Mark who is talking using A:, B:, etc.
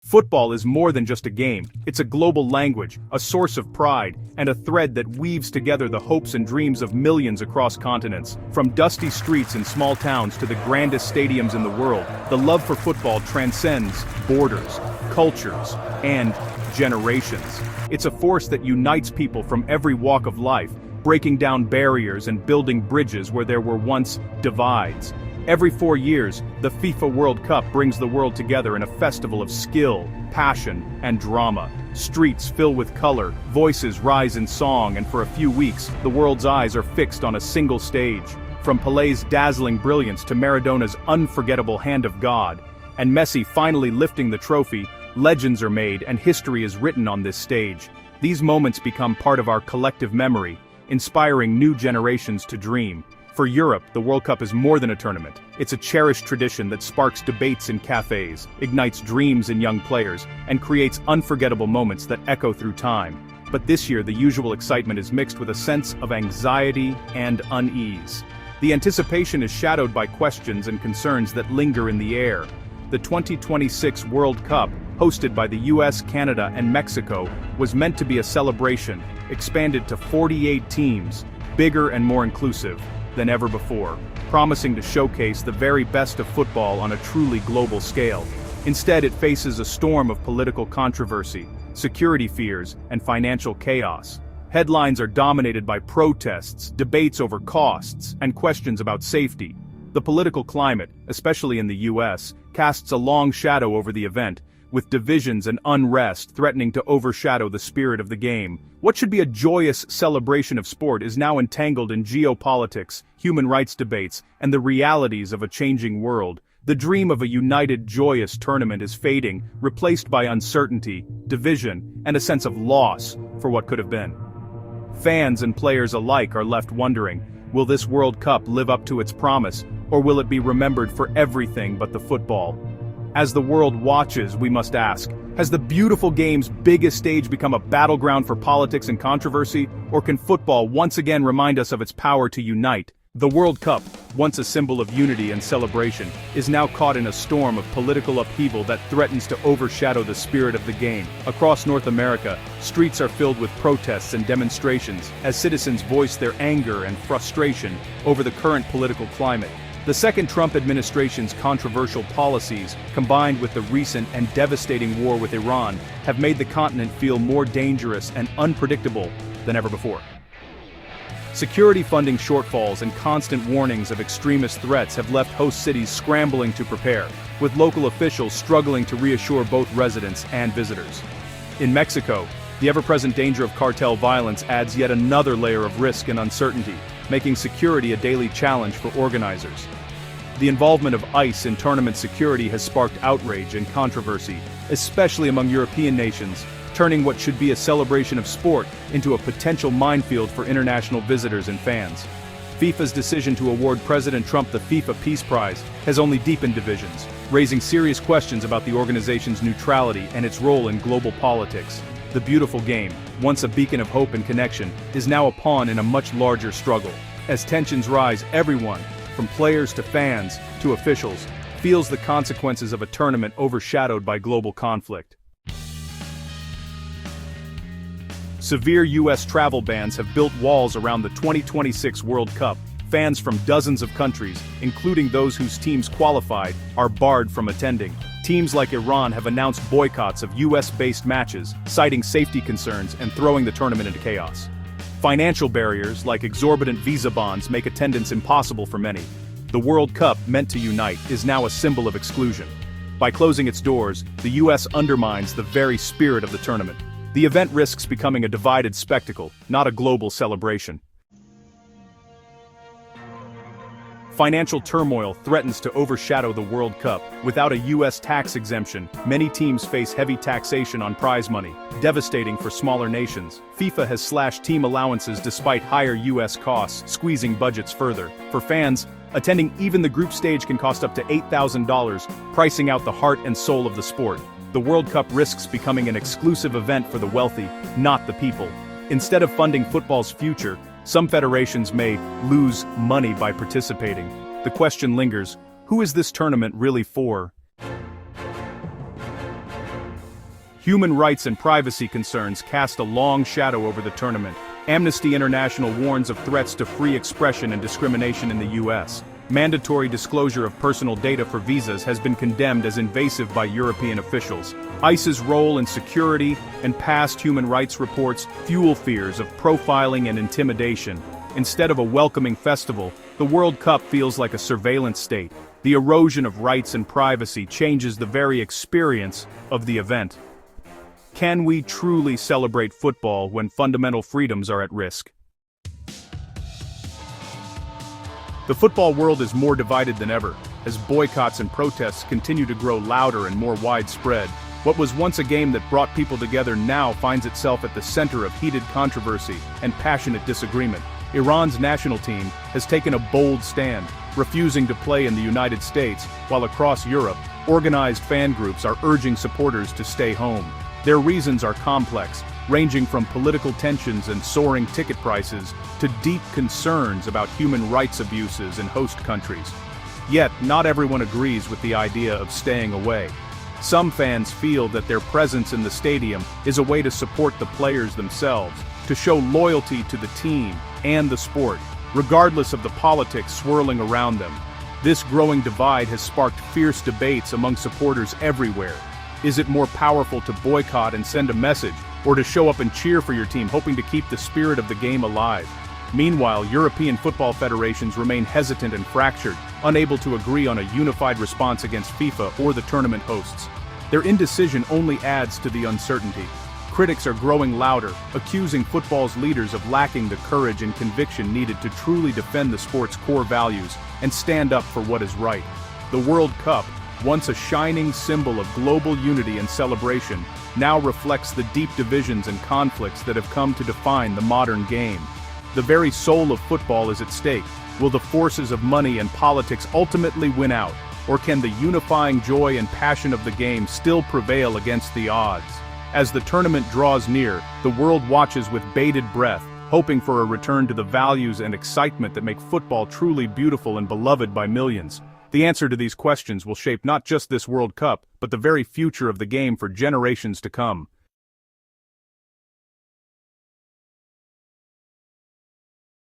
A: Football is more than just a game. It's a global language, a source of pride, and a thread that weaves together the hopes and dreams of millions across continents. From dusty streets in small towns to the grandest stadiums in the world, the love for football transcends borders, cultures, and generations. It's a force that unites people from every walk of life, breaking down barriers and building bridges where there were once divides. Every 4 years, the FIFA World Cup brings the world together in a festival of skill, passion, and drama. Streets fill with color, voices rise in song, and for a few weeks, the world's eyes are fixed on a single stage. From Pelé's dazzling brilliance to Maradona's unforgettable hand of God, and Messi finally lifting the trophy, legends are made and history is written on this stage. These moments become part of our collective memory, inspiring new generations to dream. For Europe, the World Cup is more than a tournament. It's a cherished tradition that sparks debates in cafes, ignites dreams in young players, and creates unforgettable moments that echo through time. But this year, the usual excitement is mixed with a sense of anxiety and unease. The anticipation is shadowed by questions and concerns that linger in the air. The 2026 World Cup, hosted by the US, Canada, and Mexico, was meant to be a celebration, expanded to 48 teams, bigger and more inclusive than ever before, promising to showcase the very best of football on a truly global scale. Instead, it faces a storm of political controversy, security fears, and financial chaos. Headlines are dominated by protests, debates over costs, and questions about safety. The political climate, especially in the US, casts a long shadow over the event, with divisions and unrest threatening to overshadow the spirit of the game. What should be a joyous celebration of sport is now entangled in geopolitics, human rights debates, and the realities of a changing world. The dream of a united, joyous tournament is fading, replaced by uncertainty, division, and a sense of loss for what could have been. Fans and players alike are left wondering, will this World Cup live up to its promise, or will it be remembered for everything but the football? As the world watches, we must ask, has the beautiful game's biggest stage become a battleground for politics and controversy, or can football once again remind us of its power to unite? The World Cup, once a symbol of unity and celebration, is now caught in a storm of political upheaval that threatens to overshadow the spirit of the game. Across North America, streets are filled with protests and demonstrations as citizens voice their anger and frustration over the current political climate. The second Trump administration's controversial policies, combined with the recent and devastating war with Iran, have made the continent feel more dangerous and unpredictable than ever before. Security funding shortfalls and constant warnings of extremist threats have left host cities scrambling to prepare, with local officials struggling to reassure both residents and visitors. In Mexico, the ever-present danger of cartel violence adds yet another layer of risk and uncertainty, making security a daily challenge for organizers. The involvement of ICE in tournament security has sparked outrage and controversy, especially among European nations, turning what should be a celebration of sport into a potential minefield for international visitors and fans. FIFA's decision to award President Trump the FIFA Peace Prize has only deepened divisions, raising serious questions about the organization's neutrality and its role in global politics. The beautiful game, once a beacon of hope and connection, is now a pawn in a much larger struggle. As tensions rise, everyone, from players to fans to officials, feels the consequences of a tournament overshadowed by global conflict. Severe U.S. travel bans have built walls around the 2026 World Cup. Fans from dozens of countries, including those whose teams qualified, are barred from attending. Teams like Iran have announced boycotts of US-based matches, citing safety concerns and throwing the tournament into chaos. Financial barriers like exorbitant visa bonds make attendance impossible for many. The World Cup, meant to unite, is now a symbol of exclusion. By closing its doors, the US undermines the very spirit of the tournament. The event risks becoming a divided spectacle, not a global celebration. Financial turmoil threatens to overshadow the World Cup. Without a U.S. tax exemption, many teams face heavy taxation on prize money, devastating for smaller nations. FIFA has slashed team allowances despite higher U.S. costs, squeezing budgets further. For fans, attending even the group stage can cost up to $8,000, pricing out the heart and soul of the sport. The World Cup risks becoming an exclusive event for the wealthy, not the people. Instead of funding football's future, some federations may lose money by participating. The question lingers, who is this tournament really for? Human rights and privacy concerns cast a long shadow over the tournament. Amnesty International warns of threats to free expression and discrimination in the US. Mandatory disclosure of personal data for visas has been condemned as invasive by European officials. ICE's role in security and past human rights reports fuel fears of profiling and intimidation. Instead of a welcoming festival, the World Cup feels like a surveillance state. The erosion of rights and privacy changes the very experience of the event. Can we truly celebrate football when fundamental freedoms are at risk? The football world is more divided than ever, as boycotts and protests continue to grow louder and more widespread. What was once a game that brought people together now finds itself at the center of heated controversy and passionate disagreement. Iran's national team has taken a bold stand, refusing to play in the United States, while across Europe, organized fan groups are urging supporters to stay home. Their reasons are complex, ranging from political tensions and soaring ticket prices to deep concerns about human rights abuses in host countries. Yet, not everyone agrees with the idea of staying away. Some fans feel that their presence in the stadium is a way to support the players themselves, to show loyalty to the team and the sport, regardless of the politics swirling around them. This growing divide has sparked fierce debates among supporters everywhere. Is it more powerful to boycott and send a message, or to show up and cheer for your team, hoping to keep the spirit of the game alive? Meanwhile, European football federations remain hesitant and fractured, unable to agree on a unified response against FIFA or the tournament hosts. Their indecision only adds to the uncertainty. Critics are growing louder, accusing football's leaders of lacking the courage and conviction needed to truly defend the sport's core values and stand up for what is right. The World Cup, once a shining symbol of global unity and celebration, now reflects the deep divisions and conflicts that have come to define the modern game. The very soul of football is at stake. Will the forces of money and politics ultimately win out, or can the unifying joy and passion of the game still prevail against the odds? As the tournament draws near, the world watches with bated breath, hoping for a return to the values and excitement that make football truly beautiful and beloved by millions. The answer to these questions will shape not just this World Cup, but the very future of the game for generations to come.